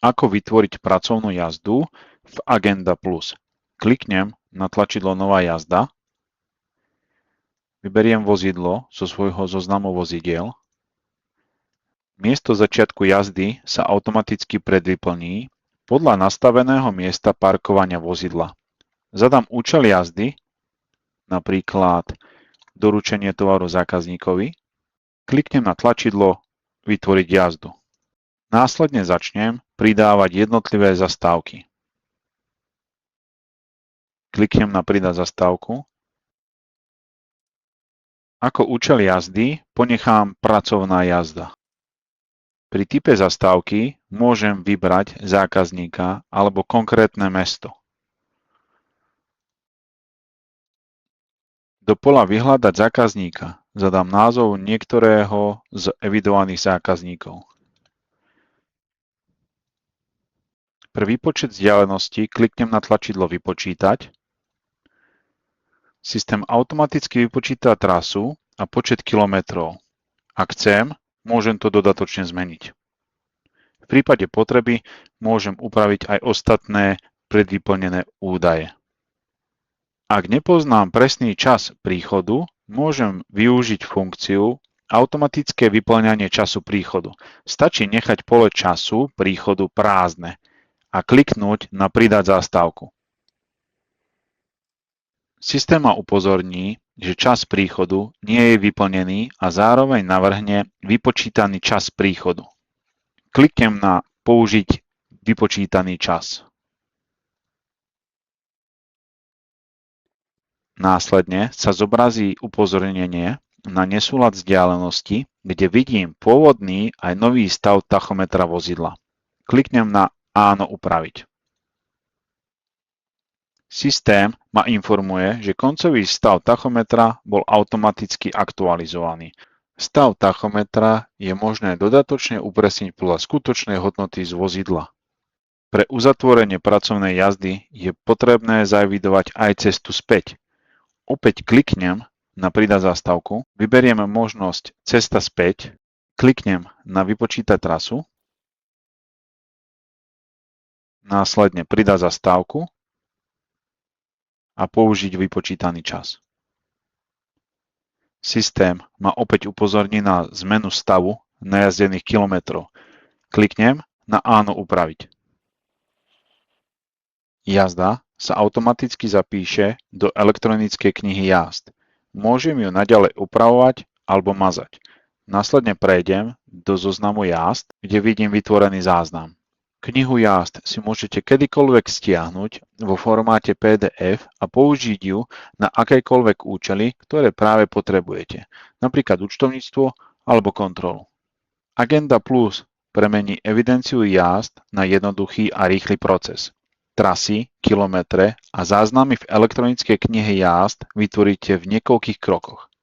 Ako vytvoriť pracovnú jazdu v Agenda Plus. Kliknem na tlačidlo Nová jazda, vyberiem vozidlo zo svojho zoznamu vozidiel. Miesto začiatku jazdy sa automaticky predvyplní podľa nastaveného miesta parkovania vozidla. Zadám účel jazdy, napríklad doručenie tovaru zákazníkovi, kliknem na tlačidlo Vytvoriť jazdu. Následne začnem pridávať jednotlivé zastávky. Kliknem na Pridať zastávku. Ako účel jazdy ponechám Pracovná jazda. Pri type zastávky môžem vybrať zákazníka alebo konkrétne mesto. Do pola Vyhľadať zákazníka zadám názov niektorého z evidovaných zákazníkov. Pre výpočet vzdialenosti kliknem na tlačidlo Vypočítať. Systém automaticky vypočíta trasu a počet kilometrov. Ak chcem, môžem to dodatočne zmeniť. V prípade potreby môžem upraviť aj ostatné predvyplnené údaje. Ak nepoznám presný čas príchodu, môžem využiť funkciu automatické vyplňanie času príchodu. Stačí nechať pole času príchodu prázdne a kliknúť na Pridať zastávku. Systém ma upozorní, že čas príchodu nie je vyplnený a zároveň navrhne vypočítaný čas príchodu. Kliknem na Použiť vypočítaný čas. Následne sa zobrazí upozornenie na nesúlad vzdialenosti, kde vidím pôvodný aj nový stav tachometra vozidla. Kliknem na Áno upraviť. Systém ma informuje, že koncový stav tachometra bol automaticky aktualizovaný. Stav tachometra je možné dodatočne upresniť podľa skutočnej hodnoty z vozidla. Pre uzatvorenie pracovnej jazdy je potrebné zaevidovať aj cestu späť. Opäť kliknem na Pridať zastávku, vyberiem možnosť Cesta späť, kliknem na Vypočítať trasu, následne Pridať zastávku a použiť vypočítaný čas. Systém ma opäť upozorní na zmenu stavu najazdených kilometrov. Kliknem na Áno upraviť. Jazda sa automaticky zapíše do elektronickej knihy jazd. Môžem ju naďalej upravovať alebo mazať. Následne prejdem do zoznamu jazd, kde vidím vytvorený záznam. Knihu jazd si môžete kedykoľvek stiahnuť vo formáte PDF a použiť ju na akékoľvek účely, ktoré práve potrebujete, napríklad účtovníctvo alebo kontrolu. Agenda Plus premení evidenciu jazd na jednoduchý a rýchly proces. Trasy, kilometre a záznamy v elektronickej knihe jazd vytvoríte v niekoľkých krokoch.